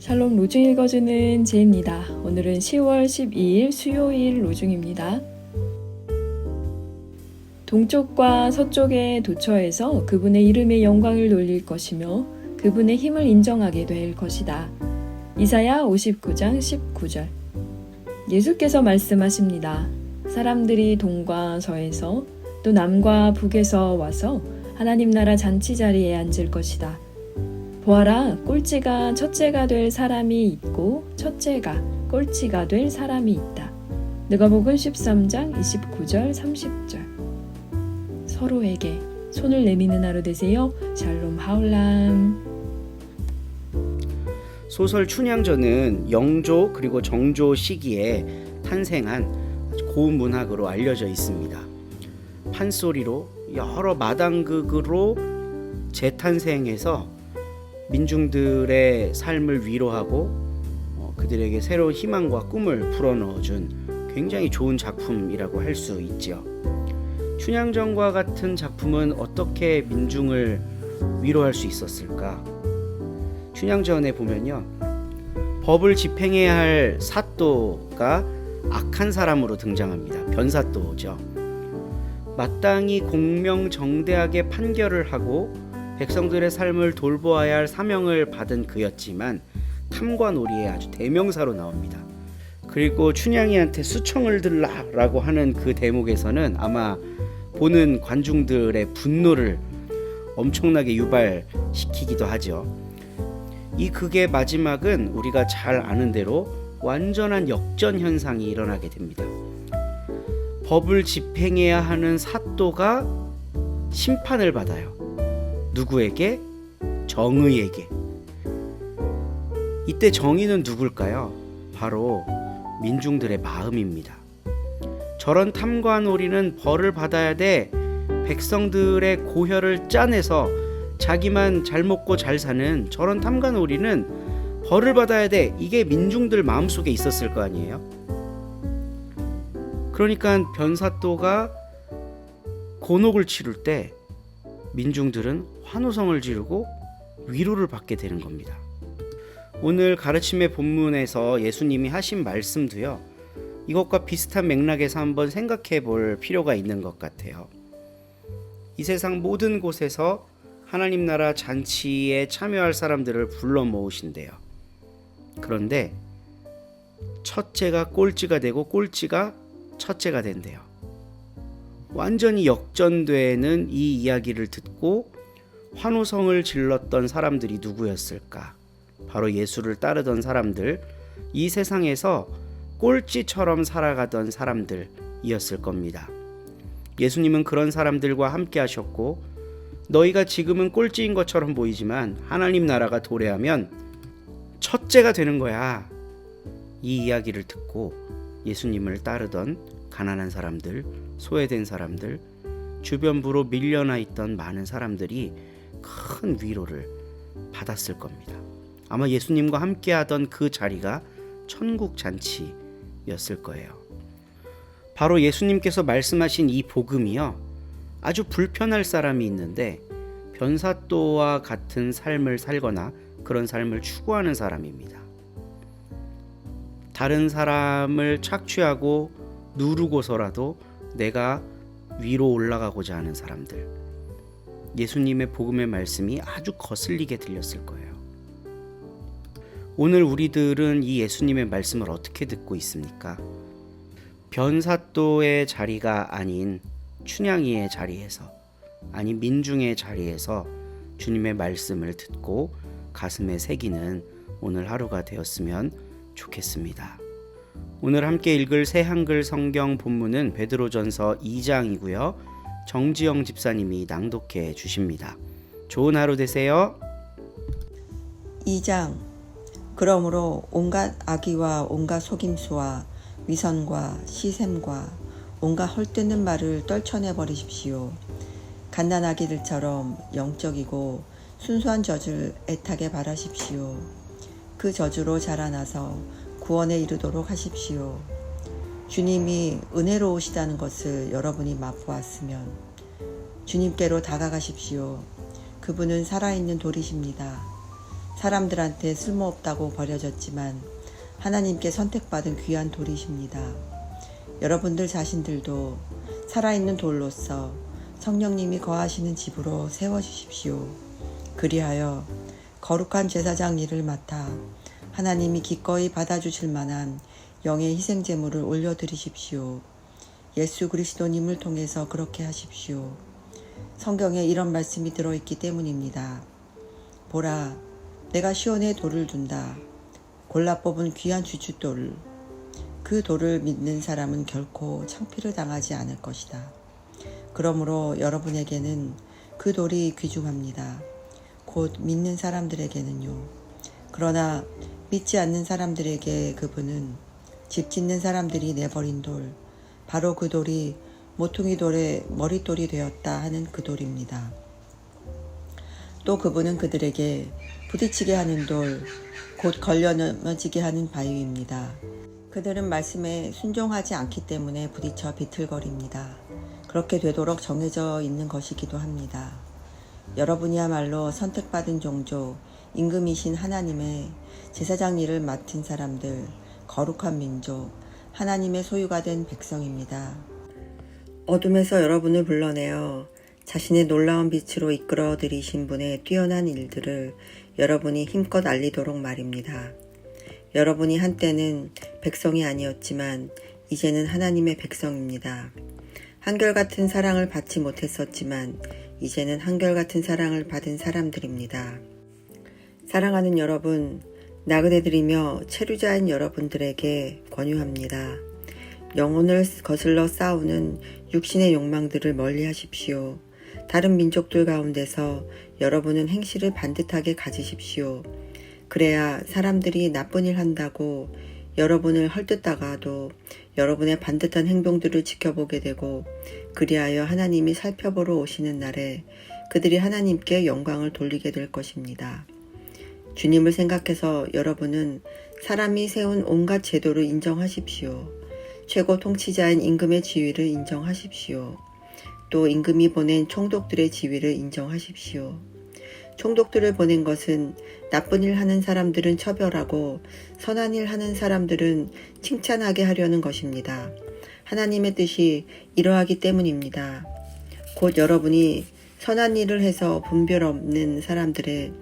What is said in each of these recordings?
샬롬 로중 읽어주는 제입니다. 오늘은 10월 12일 수요일 로중입니다. 동쪽과 서쪽의 도처에서 그분의 이름의 영광을 돌릴 것이며 그분의 힘을 인정하게 될 것이다. 이사야 59장 19절. 예수께서 말씀하십니다. 사람들이 동과 서에서 또 남과 북에서 와서 하나님 나라 잔치 자리에 앉을 것이다. 보아라, 꼴찌가 첫째가 될 사람이 있고 첫째가 꼴찌가 될 사람이 있다. 누가복음 13장 29절 30절. 서로에게 손을 내미는 하루 되세요. 샬롬 하울람. 소설 춘향전은 영조 그리고 정조 시기에 탄생한 고운 문학으로 알려져 있습니다. 판소리로 여러 마당극으로 재탄생해서 민중들의 삶을 위로하고 그들에게 새로운 희망과 꿈을 불어넣어준 굉장히 좋은 작품이라고 할 수 있죠. 춘향전과 같은 작품은 어떻게 민중을 위로할 수 있었을까? 춘향전에 보면요, 법을 집행해야 할 사또가 악한 사람으로 등장합니다. 변사또죠. 마땅히 공명정대하게 판결을 하고 백성들의 삶을 돌보아야 할 사명을 받은 그였지만 탐관오리의 아주 대명사로 나옵니다. 그리고 춘향이한테 수청을 들라라고 하는 그 대목에서는 아마 보는 관중들의 분노를 엄청나게 유발시키기도 하죠. 이 극의 마지막은 우리가 잘 아는 대로 완전한 역전 현상이 일어나게 됩니다. 법을 집행해야 하는 사또가 심판을 받아요. 누구에게? 정의에게. 이때 정의는 누굴까요? 바로 민중들의 마음입니다. 저런 탐관오리는 벌을 받아야 돼 백성들의 고혈을 짜내서 자기만 잘 먹고 잘 사는 저런 탐관오리는 벌을 받아야 돼, 이게 민중들 마음속에 있었을 거 아니에요? 그러니까 변사또가 곤혹을 치를 때 민중들은 환호성을 지르고 위로를 받게 되는 겁니다. 오늘 가르침의 본문에서 예수님이 하신 말씀도요, 이것과 비슷한 맥락에서 한번 생각해 볼 필요가 있는 것 같아요. 이 세상 모든 곳에서 하나님 나라 잔치에 참여할 사람들을 불러 모으신대요. 그런데 첫째가 꼴찌가 되고 꼴찌가 첫째가 된대요. 완전히 역전되는 이 이야기를 듣고 환호성을 질렀던 사람들이 누구였을까? 바로 예수를 따르던 사람들, 이 세상에서 꼴찌처럼 살아가던 사람들이었을 겁니다. 예수님은 그런 사람들과 함께 하셨고, 너희가 지금은 꼴찌인 것처럼 보이지만 하나님 나라가 도래하면 첫째가 되는 거야. 이 이야기를 듣고 예수님을 따르던 가난한 사람들, 소외된 사람들, 주변부로 밀려나 있던 많은 사람들이 큰 위로를 받았을 겁니다. 아마 예수님과 함께 하던 그 자리가 천국 잔치였을 거예요. 바로 예수님께서 말씀하신 이 복음이요, 아주 불편할 사람이 있는데 변사또와 같은 삶을 살거나 그런 삶을 추구하는 사람입니다. 다른 사람을 착취하고 누르고서라도 내가 위로 올라가고자 하는 사람들, 예수님의 복음의 말씀이 아주 거슬리게 들렸을 거예요. 오늘 우리들은 이 예수님의 말씀을 어떻게 듣고 있습니까? 변사또의 자리가 아닌 춘향이의 자리에서, 아니 민중의 자리에서 주님의 말씀을 듣고 가슴에 새기는 오늘 하루가 되었으면 좋겠습니다. 오늘 함께 읽을 새 한글 성경 본문은 베드로전서 2장이고요. 정지영 집사님이 낭독해 주십니다. 좋은 하루 되세요. 2장. 그러므로 온갖 악의와 온갖 속임수와 위선과 시샘과 온갖 헐뜯는 말을 떨쳐내 버리십시오. 갓난아기들처럼 영적이고 순수한 젖을 애타게 바라십시오. 그 젖으로 자라나서 구원에 이르도록 하십시오. 주님이 은혜로우시다는 것을 여러분이 맛보았으면 주님께로 다가가십시오. 그분은 살아있는 돌이십니다. 사람들한테 쓸모없다고 버려졌지만 하나님께 선택받은 귀한 돌이십니다. 여러분들 자신들도 살아있는 돌로서 성령님이 거하시는 집으로 세워주십시오. 그리하여 거룩한 제사장 일을 맡아 하나님이 기꺼이 받아주실 만한 영의 희생제물을 올려드리십시오. 예수 그리스도님을 통해서 그렇게 하십시오. 성경에 이런 말씀이 들어있기 때문입니다. 보라, 내가 시온에 돌을 둔다. 골라 뽑은 귀한 주춧돌. 그 돌을 믿는 사람은 결코 창피를 당하지 않을 것이다. 그러므로 여러분에게는 그 돌이 귀중합니다. 곧 믿는 사람들에게는요. 그러나 믿지 않는 사람들에게 그분은 집 짓는 사람들이 내버린 돌, 바로 그 돌이 모퉁이 돌의 머릿돌이 되었다 하는 그 돌입니다. 또 그분은 그들에게 부딪히게 하는 돌, 곧 걸려 넘어지게 하는 바위입니다. 그들은 말씀에 순종하지 않기 때문에 부딪혀 비틀거립니다. 그렇게 되도록 정해져 있는 것이기도 합니다. 여러분이야말로 선택받은 종족, 임금이신 하나님의 제사장 일을 맡은 사람들, 거룩한 민족, 하나님의 소유가 된 백성입니다. 어둠에서 여러분을 불러내어 자신의 놀라운 빛으로 이끌어 들이신 분의 뛰어난 일들을 여러분이 힘껏 알리도록 말입니다. 여러분이 한때는 백성이 아니었지만 이제는 하나님의 백성입니다. 한결같은 사랑을 받지 못했었지만 이제는 한결같은 사랑을 받은 사람들입니다. 사랑하는 여러분, 나그네들이며 체류자인 여러분들에게 권유합니다. 영혼을 거슬러 싸우는 육신의 욕망들을 멀리 하십시오. 다른 민족들 가운데서 여러분은 행실을 반듯하게 가지십시오. 그래야 사람들이 나쁜 일 한다고 여러분을 헐뜯다가도 여러분의 반듯한 행동들을 지켜보게 되고, 그리하여 하나님이 살펴보러 오시는 날에 그들이 하나님께 영광을 돌리게 될 것입니다. 주님을 생각해서 여러분은 사람이 세운 온갖 제도를 인정하십시오. 최고 통치자인 임금의 지위를 인정하십시오. 또 임금이 보낸 총독들의 지위를 인정하십시오. 총독들을 보낸 것은 나쁜 일 하는 사람들은 처벌하고 선한 일 하는 사람들은 칭찬하게 하려는 것입니다. 하나님의 뜻이 이러하기 때문입니다. 곧 여러분이 선한 일을 해서 분별 없는 사람들의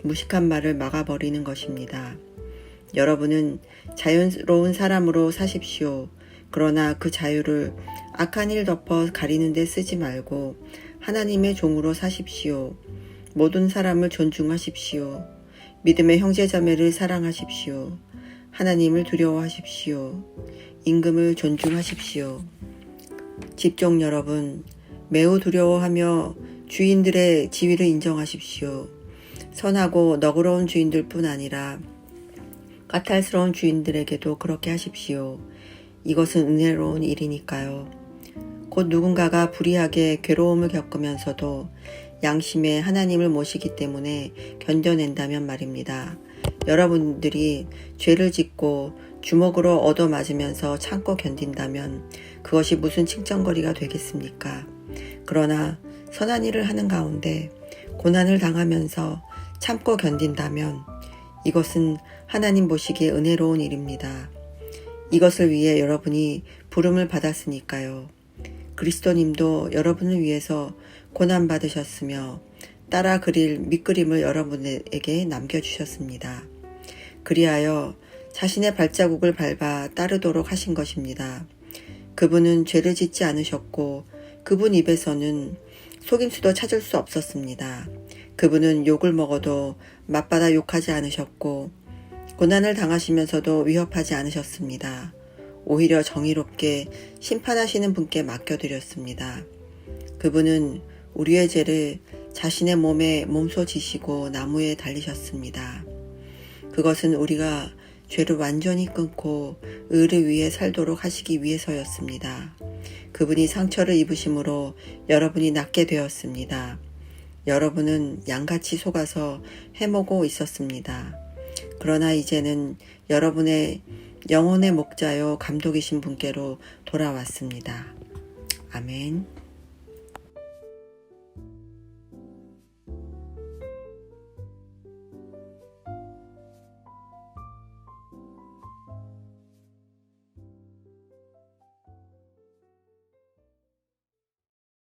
무식한 말을 막아버리는 것입니다. 여러분은 자유로운 사람으로 사십시오. 그러나 그 자유를 악한 일 덮어 가리는 데 쓰지 말고 하나님의 종으로 사십시오. 모든 사람을 존중하십시오. 믿음의 형제자매를 사랑하십시오. 하나님을 두려워하십시오. 임금을 존중하십시오. 집종 여러분, 매우 두려워하며 주인들의 지위를 인정하십시오. 선하고 너그러운 주인들뿐 아니라 까탈스러운 주인들에게도 그렇게 하십시오. 이것은 은혜로운 일이니까요. 곧 누군가가 불의하게 괴로움을 겪으면서도 양심에 하나님을 모시기 때문에 견뎌낸다면 말입니다. 여러분들이 죄를 짓고 주먹으로 얻어맞으면서 참고 견딘다면 그것이 무슨 칭찬거리가 되겠습니까? 그러나 선한 일을 하는 가운데 고난을 당하면서 참고 견딘다면 이것은 하나님 보시기에 은혜로운 일입니다. 이것을 위해 여러분이 부름을 받았으니까요. 그리스도님도 여러분을 위해서 고난받으셨으며 따라 그릴 밑그림을 여러분에게 남겨주셨습니다. 그리하여 자신의 발자국을 밟아 따르도록 하신 것입니다. 그분은 죄를 짓지 않으셨고 그분 입에서는 속임수도 찾을 수 없었습니다. 그분은 욕을 먹어도 맞받아 욕하지 않으셨고 고난을 당하시면서도 위협하지 않으셨습니다. 오히려 정의롭게 심판하시는 분께 맡겨드렸습니다. 그분은 우리의 죄를 자신의 몸에 몸소 지시고 나무에 달리셨습니다. 그것은 우리가 죄를 완전히 끊고 의를 위해 살도록 하시기 위해서였습니다. 그분이 상처를 입으심으로 여러분이 낫게 되었습니다. 여러분은 양같이 속아서 해먹고 있었습니다. 그러나 이제는 여러분의 영혼의 목자요 감독이신 분께로 돌아왔습니다. 아멘.